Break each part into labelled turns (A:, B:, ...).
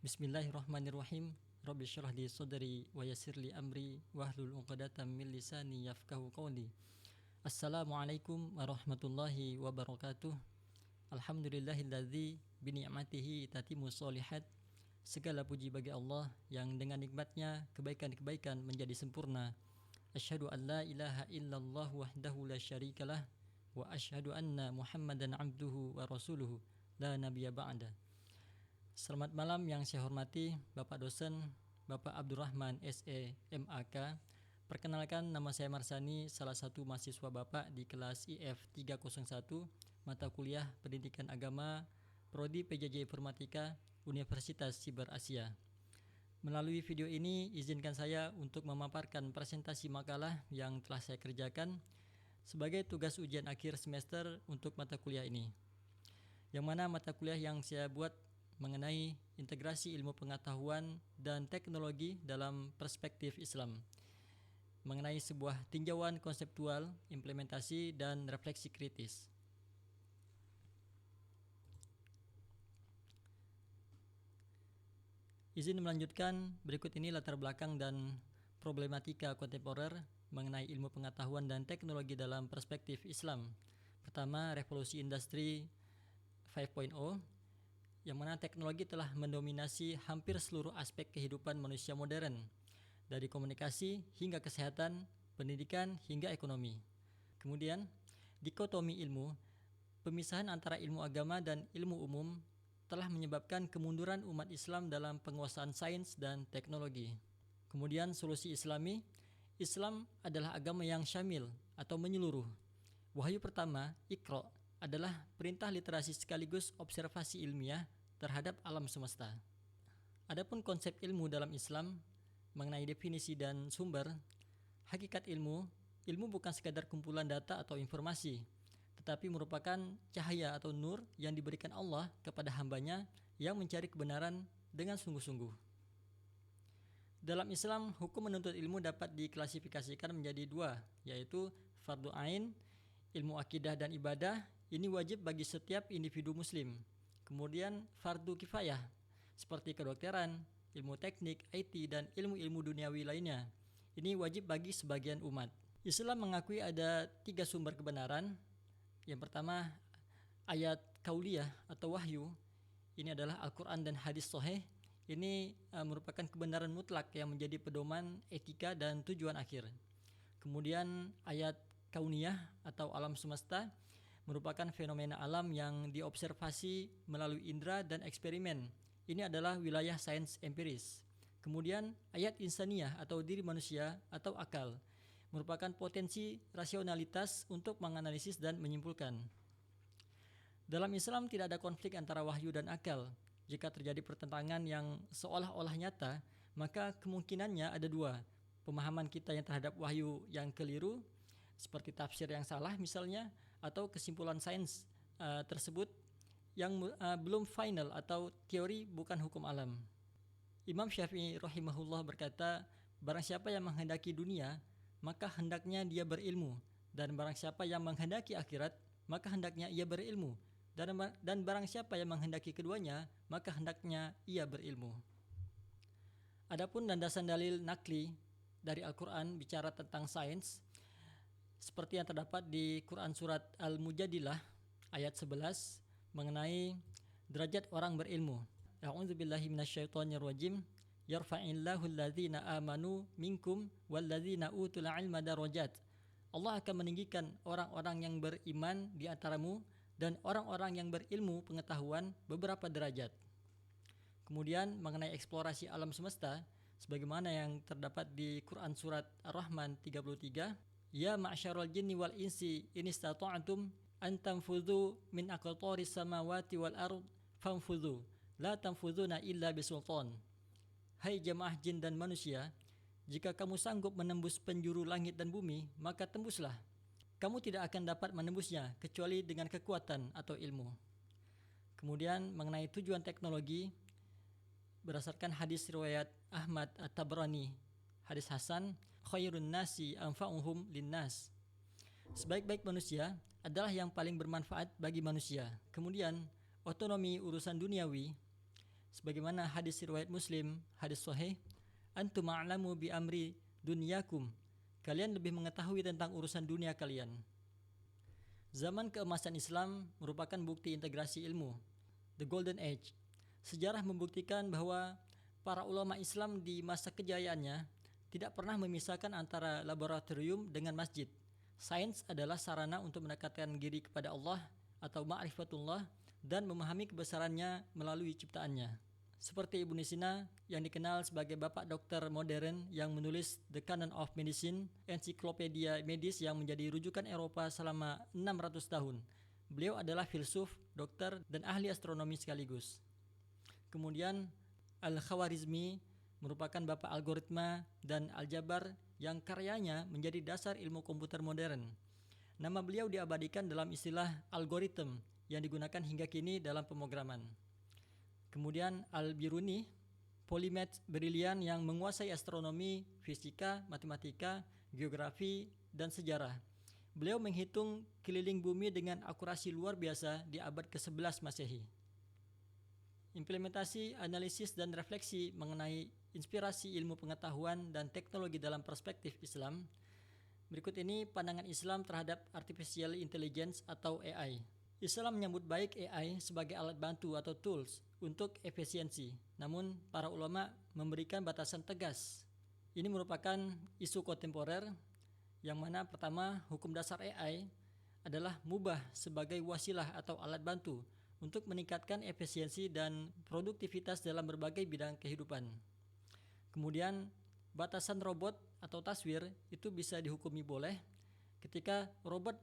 A: Bismillahirrahmanirrahim. Rabbi syrah li sadri wa yassir li amri wahlul 'uqdatam min lisani yafqahu qawli. Assalamualaikum warahmatullahi wabarakatuh. Alhamdulillahilladzi bi ni'matihi tatimmu sholihat. Segala puji bagi Allah yang dengan nikmatnya kebaikan-kebaikan menjadi sempurna. Asyhadu an la ilaha illallah wahdahu la syarikalah wa asyhadu anna Muhammadan abduhu wa rasuluhu la nabiyya ba'da. Selamat malam yang saya hormati Bapak dosen, Bapak Abdurrahman SE MAK. Perkenalkan, nama saya Marsani, salah satu mahasiswa Bapak di kelas IF 301, mata kuliah Pendidikan Agama, Prodi PJJ Informatika, Universitas Siber Asia. Melalui video ini, izinkan saya untuk memaparkan presentasi makalah yang telah saya kerjakan sebagai tugas ujian akhir semester untuk mata kuliah ini. Yang mana mata kuliah yang saya buat mengenai integrasi ilmu pengetahuan dan teknologi dalam perspektif Islam, mengenai sebuah tinjauan konseptual, implementasi, dan refleksi kritis. Izin melanjutkan, berikut ini latar belakang dan problematika kontemporer mengenai ilmu pengetahuan dan teknologi dalam perspektif Islam. Pertama, revolusi industri 5.0, yang mana teknologi telah mendominasi hampir seluruh aspek kehidupan manusia modern, dari komunikasi hingga kesehatan, pendidikan hingga ekonomi. Kemudian, dikotomi ilmu, pemisahan antara ilmu agama dan ilmu umum telah menyebabkan kemunduran umat Islam dalam penguasaan sains dan teknologi. Kemudian, solusi Islami, Islam adalah agama yang syamil atau menyeluruh. Wahyu pertama, Iqra, adalah perintah literasi sekaligus observasi ilmiah terhadap alam semesta. Adapun konsep ilmu dalam Islam mengenai definisi dan sumber, hakikat ilmu bukan sekadar kumpulan data atau informasi, tetapi merupakan cahaya atau nur yang diberikan Allah kepada hambanya yang mencari kebenaran dengan sungguh-sungguh. Dalam Islam, hukum menuntut ilmu dapat diklasifikasikan menjadi dua, yaitu fardu ain, ilmu akidah dan ibadah, ini wajib bagi setiap individu muslim. Kemudian fardu kifayah, seperti kedokteran, ilmu teknik, IT, dan ilmu-ilmu duniawi lainnya. Ini wajib bagi sebagian umat. Islam mengakui ada 3 sumber kebenaran. Yang pertama, ayat kauliyah atau wahyu. Ini adalah Al-Quran dan hadis sahih. Ini merupakan kebenaran mutlak yang menjadi pedoman etika dan tujuan akhir. Kemudian ayat kauniyah atau alam semesta merupakan fenomena alam yang diobservasi melalui indera dan eksperimen. Ini adalah wilayah sains empiris. Kemudian ayat insaniyah atau diri manusia atau akal merupakan potensi rasionalitas untuk menganalisis dan menyimpulkan. Dalam Islam tidak ada konflik antara wahyu dan akal. Jika terjadi pertentangan yang seolah-olah nyata, maka kemungkinannya ada dua. Pemahaman kita yang terhadap wahyu yang keliru, seperti tafsir yang salah misalnya, atau kesimpulan sains tersebut yang belum final atau teori bukan hukum alam. Imam Syafi'i rahimahullah berkata, barang siapa yang menghendaki dunia, maka hendaknya dia berilmu, dan barang siapa yang menghendaki akhirat, maka hendaknya ia berilmu, dan barang siapa yang menghendaki keduanya, maka hendaknya ia berilmu. Adapun landasan dalil nakli dari Al-Quran bicara tentang sains, seperti yang terdapat di Quran Surat Al-Mujadilah ayat 11 mengenai derajat orang berilmu. A'udzubillahi minasyaitonirrajim. Yarfa'illahu alladzina amanu minkum walladzina utul ilma darajat. Allah akan meninggikan orang-orang yang beriman di antaramu dan orang-orang yang berilmu pengetahuan beberapa derajat. Kemudian mengenai eksplorasi alam semesta, sebagaimana yang terdapat di Quran Surat Ar-Rahman 33, Ya ma'syaral jinni wal insi in istata'tum an tanfudhu min aqtaris samawati wal ard fanfudhu la tanfudhuna illa bisultan. Hai jemaah jin dan manusia, jika kamu sanggup menembus penjuru langit dan bumi, maka tembuslah. Kamu tidak akan dapat menembusnya kecuali dengan kekuatan atau ilmu. Kemudian mengenai tujuan teknologi, berdasarkan hadis riwayat Ahmad At-Tabrani, hadis Hasan, khairun nasi anfa'uhum linnas. Sebaik-baik manusia adalah yang paling bermanfaat bagi manusia. Kemudian, otonomi urusan duniawi, Sebagaimana hadis riwayat Muslim, hadis sahih, antum a'lamu bi amri dunyakum. Kalian lebih mengetahui tentang urusan dunia kalian. Zaman keemasan Islam merupakan bukti integrasi ilmu, the golden age. Sejarah membuktikan bahwa para ulama Islam di masa kejayaannya tidak pernah memisahkan antara laboratorium dengan masjid. Sains adalah sarana untuk mendekatkan diri kepada Allah atau ma'rifatullah dan memahami kebesarannya melalui ciptaannya. Seperti Ibnu Sina yang dikenal sebagai bapak dokter modern yang menulis The Canon of Medicine, ensiklopedia medis yang menjadi rujukan Eropa selama 600 tahun. Beliau adalah filsuf, dokter, dan ahli astronomi sekaligus. Kemudian Al-Khwarizmi merupakan bapak algoritma dan aljabar yang karyanya menjadi dasar ilmu komputer modern. Nama beliau diabadikan dalam istilah algoritma yang digunakan hingga kini dalam pemrograman. Kemudian Al-Biruni, polimath brilian yang menguasai astronomi, fisika, matematika, geografi, dan sejarah. Beliau menghitung keliling bumi dengan akurasi luar biasa di abad ke-11 Masehi. Implementasi, analisis, dan refleksi mengenai inspirasi ilmu pengetahuan dan teknologi dalam perspektif Islam. Berikut ini pandangan Islam terhadap Artificial Intelligence atau AI. Islam menyambut baik AI sebagai alat bantu atau tools untuk efisiensi. Namun, para ulama memberikan batasan tegas. Ini merupakan isu kontemporer yang mana pertama, hukum dasar AI adalah mubah sebagai wasilah atau alat bantu untuk meningkatkan efisiensi dan produktivitas dalam berbagai bidang kehidupan. Kemudian, batasan robot atau taswir itu bisa dihukumi boleh ketika robot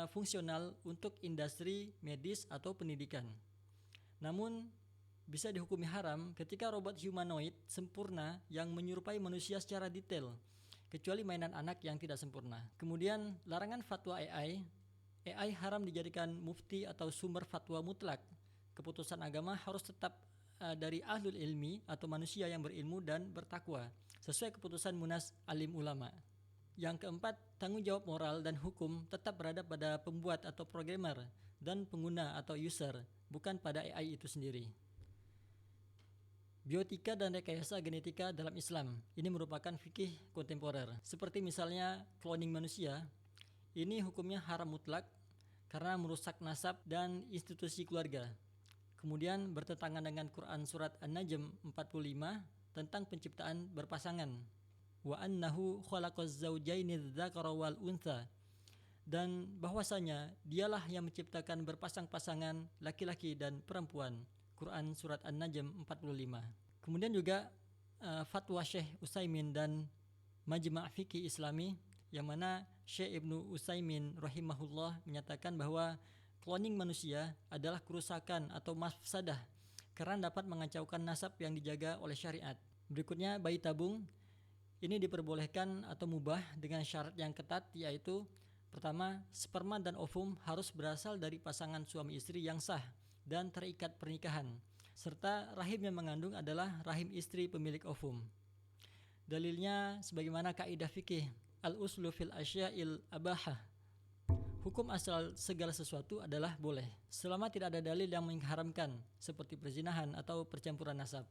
A: fungsional untuk industri medis atau pendidikan. Namun, bisa dihukumi haram ketika robot humanoid sempurna yang menyerupai manusia secara detail, kecuali mainan anak yang tidak sempurna. Kemudian, larangan fatwa AI haram dijadikan mufti atau sumber fatwa mutlak. Keputusan agama harus tetap dari ahlul ilmi atau manusia yang berilmu dan bertakwa, sesuai keputusan Munas Alim Ulama. Yang keempat, tanggung jawab moral dan hukum tetap berada pada pembuat atau programmer dan pengguna atau user, bukan pada AI itu sendiri. Biotika dan rekayasa genetika dalam Islam, ini merupakan fikih kontemporer. Seperti misalnya cloning manusia, ini hukumnya haram mutlak karena merusak nasab dan institusi keluarga. Kemudian bertentangan dengan Quran surat An-Najm 45 tentang penciptaan berpasangan. Wa annahu khalaqaz zawjaini dzakara wal untha, dan bahwasanya dialah yang menciptakan berpasang-pasangan laki-laki dan perempuan. Quran surat An-Najm 45. Kemudian juga fatwa Syekh Utsaimin dan Majma' Fiqih Islami yang mana Syekh Ibnu Utsaimin rahimahullah menyatakan bahwa cloning manusia adalah kerusakan atau mafsadah karena dapat mengacaukan nasab yang dijaga oleh syariat. Berikutnya bayi tabung. Ini diperbolehkan atau mubah dengan syarat yang ketat, yaitu pertama, sperma dan ovum harus berasal dari pasangan suami istri yang sah dan terikat pernikahan, serta rahim yang mengandung adalah rahim istri pemilik ovum. Dalilnya sebagaimana kaidah fikih al-uslu fil asya'il abahah. Hukum asal segala sesuatu adalah boleh selama tidak ada dalil yang mengharamkan, seperti perzinahan atau percampuran nasab.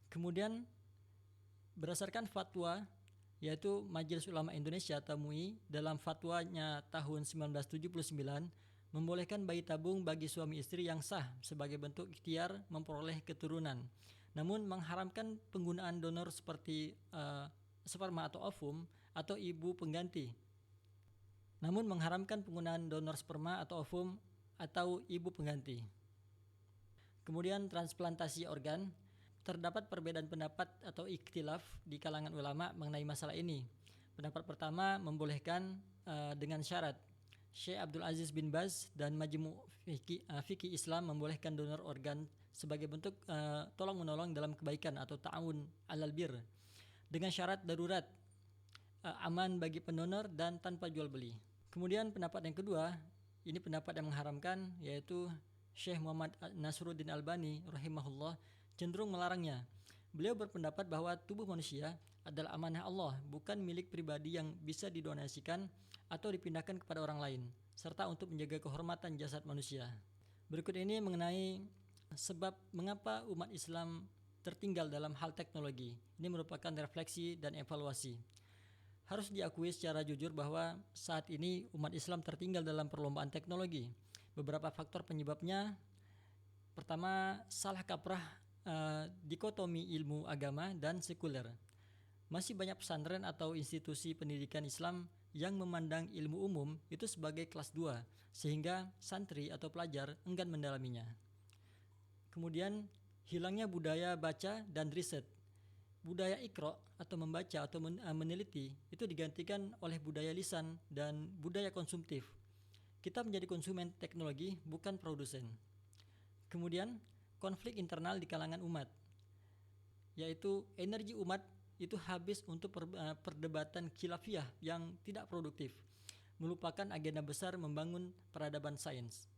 A: Kemudian berdasarkan fatwa, yaitu Majelis Ulama Indonesia atau MUI dalam fatwanya tahun 1979 membolehkan bayi tabung bagi suami istri yang sah sebagai bentuk ikhtiar memperoleh keturunan, namun mengharamkan penggunaan donor seperti sperma atau ovum atau ibu pengganti. Kemudian transplantasi organ. Terdapat perbedaan pendapat atau ikhtilaf di kalangan ulama mengenai masalah ini. Pendapat pertama membolehkan dengan syarat. Syekh Abdul Aziz bin Baz dan Majmu' Fiqih Islam membolehkan donor organ sebagai bentuk tolong-menolong dalam kebaikan atau ta'awun alal bir dengan syarat darurat, aman bagi pendonor dan tanpa jual beli. Kemudian pendapat yang kedua, ini pendapat yang mengharamkan, yaitu Syekh Muhammad Nasruddin Albani rahimahullah cenderung melarangnya. Beliau berpendapat bahwa tubuh manusia adalah amanah Allah, bukan milik pribadi yang bisa didonasikan atau dipindahkan kepada orang lain, serta untuk menjaga kehormatan jasad manusia. Berikut ini mengenai Sebab mengapa umat Islam tertinggal dalam hal teknologi? Ini merupakan refleksi dan evaluasi. Harus diakui secara jujur bahwa saat ini umat Islam tertinggal dalam perlombaan teknologi. Beberapa faktor penyebabnya: pertama, salah kaprah dikotomi ilmu agama dan sekuler. Masih banyak pesantren atau institusi pendidikan Islam yang memandang ilmu umum itu sebagai kelas 2, sehingga santri atau pelajar enggan mendalaminya. Kemudian, hilangnya budaya baca dan riset. Budaya ikro atau membaca atau meneliti itu digantikan oleh budaya lisan dan budaya konsumtif. Kita menjadi konsumen teknologi, bukan produsen. Kemudian, konflik internal di kalangan umat, yaitu energi umat itu habis untuk perdebatan khilafiyah yang tidak produktif, melupakan agenda besar membangun peradaban sains.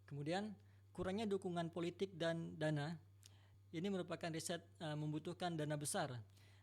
A: Kemudian, kurangnya dukungan politik dan dana. Ini merupakan riset membutuhkan dana besar.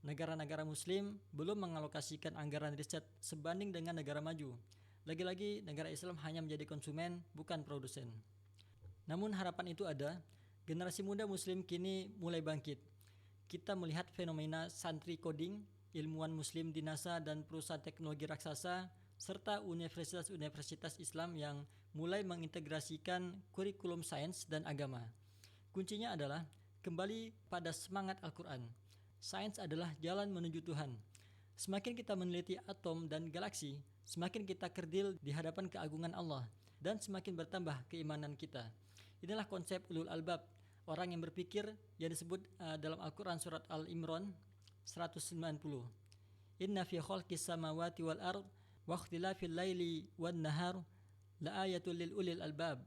A: Negara-negara muslim belum mengalokasikan anggaran riset sebanding dengan negara maju. Lagi-lagi negara Islam hanya menjadi konsumen, bukan produsen. Namun harapan itu ada. Generasi muda muslim kini mulai bangkit. Kita melihat fenomena santri coding, ilmuwan muslim di NASA dan perusahaan teknologi raksasa, serta universitas-universitas Islam yang mulai mengintegrasikan kurikulum sains dan agama. Kuncinya adalah kembali pada semangat Al-Quran. Sains adalah jalan menuju Tuhan. Semakin kita meneliti atom dan galaksi, semakin kita kerdil di hadapan keagungan Allah, dan semakin bertambah keimanan kita. Inilah konsep ulul albab, orang yang berpikir, yang disebut dalam Al-Quran surat Al-Imran 190. Inna fi khalqis samawati wal ard wa ikhtilafil laili wan nahar la ayatul lil ulil albab.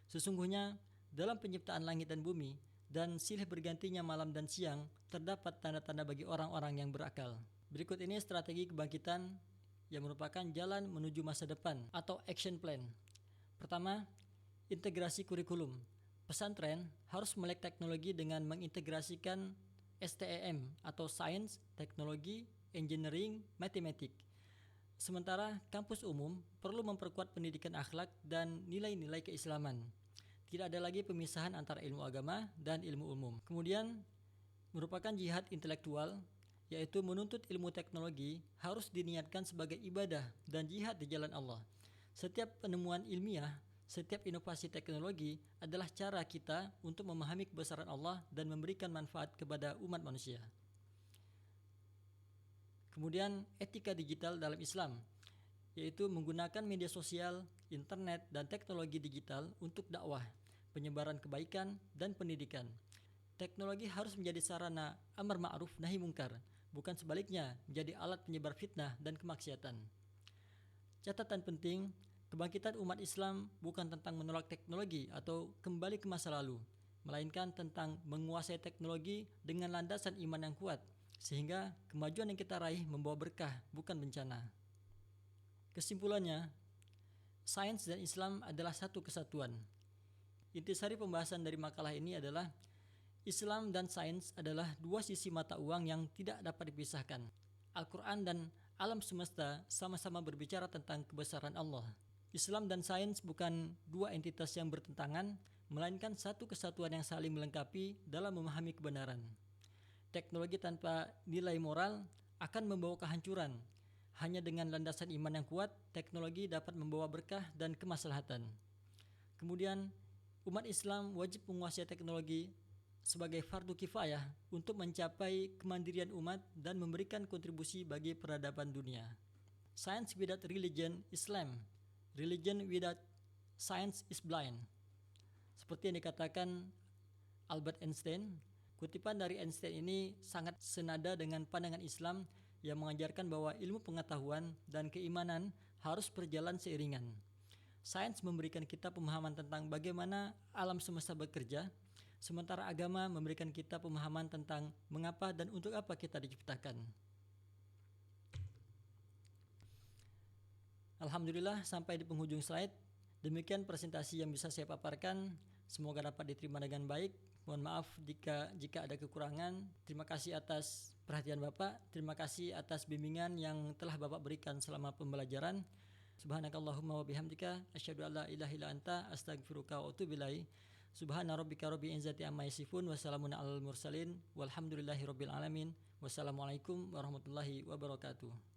A: Sesungguhnya dalam penciptaan langit dan bumi dan silih bergantinya malam dan siang terdapat tanda-tanda bagi orang-orang yang berakal. Berikut ini strategi kebangkitan yang merupakan jalan menuju masa depan atau action plan. Pertama, integrasi kurikulum. Pesantren harus melek teknologi dengan mengintegrasikan STEM atau Science, Teknologi, Engineering, Matematik. Sementara kampus umum perlu memperkuat pendidikan akhlak dan nilai-nilai keislaman. Tidak ada lagi pemisahan antara ilmu agama dan ilmu umum. Kemudian merupakan jihad intelektual, yaitu menuntut ilmu teknologi harus diniatkan sebagai ibadah dan jihad di jalan Allah. Setiap penemuan ilmiah, setiap inovasi teknologi adalah cara kita untuk memahami kebesaran Allah dan memberikan manfaat kepada umat manusia. Kemudian etika digital dalam Islam, yaitu menggunakan media sosial, internet, dan teknologi digital untuk dakwah, penyebaran kebaikan, dan pendidikan. Teknologi harus menjadi sarana amar ma'ruf nahi mungkar, bukan sebaliknya menjadi alat penyebar fitnah dan kemaksiatan. Catatan penting, kebangkitan umat Islam bukan tentang menolak teknologi atau kembali ke masa lalu, melainkan tentang menguasai teknologi dengan landasan iman yang kuat, sehingga kemajuan yang kita raih membawa berkah, bukan bencana. Kesimpulannya, sains dan Islam adalah satu kesatuan. Intisari pembahasan dari makalah ini adalah Islam dan sains adalah dua sisi mata uang yang tidak dapat dipisahkan. Al-Quran dan alam semesta sama-sama berbicara tentang kebesaran Allah. Islam dan sains bukan dua entitas yang bertentangan, melainkan satu kesatuan yang saling melengkapi dalam memahami kebenaran. Teknologi tanpa nilai moral akan membawa kehancuran. Hanya dengan landasan iman yang kuat, teknologi dapat membawa berkah dan kemaslahatan. Kemudian, umat Islam wajib menguasai teknologi sebagai fardu kifayah untuk mencapai kemandirian umat dan memberikan kontribusi bagi peradaban dunia. Science without religion is lame. Religion without science is blind. Seperti yang dikatakan Albert Einstein, kutipan dari Einstein ini sangat senada dengan pandangan Islam yang mengajarkan bahwa ilmu pengetahuan dan keimanan harus berjalan seiringan. Sains memberikan kita pemahaman tentang bagaimana alam semesta bekerja, sementara agama memberikan kita pemahaman tentang mengapa dan untuk apa kita diciptakan. Alhamdulillah, sampai di penghujung slide. Demikian presentasi yang bisa saya paparkan. Semoga dapat diterima dengan baik. Mohon maaf jika ada kekurangan. Terima kasih atas perhatian Bapak. Terima kasih atas bimbingan yang telah Bapak berikan selama pembelajaran. Subhanakallahumma wa bihamdika asyhadu an la ilaha illa anta astaghfiruka wa atubu ilaik. Subhana rabbika rabbil izzati amma yasifun wa salamun alal mursalin walhamdulillahi rabbil alamin. Wassalamualaikum warahmatullahi wabarakatuh.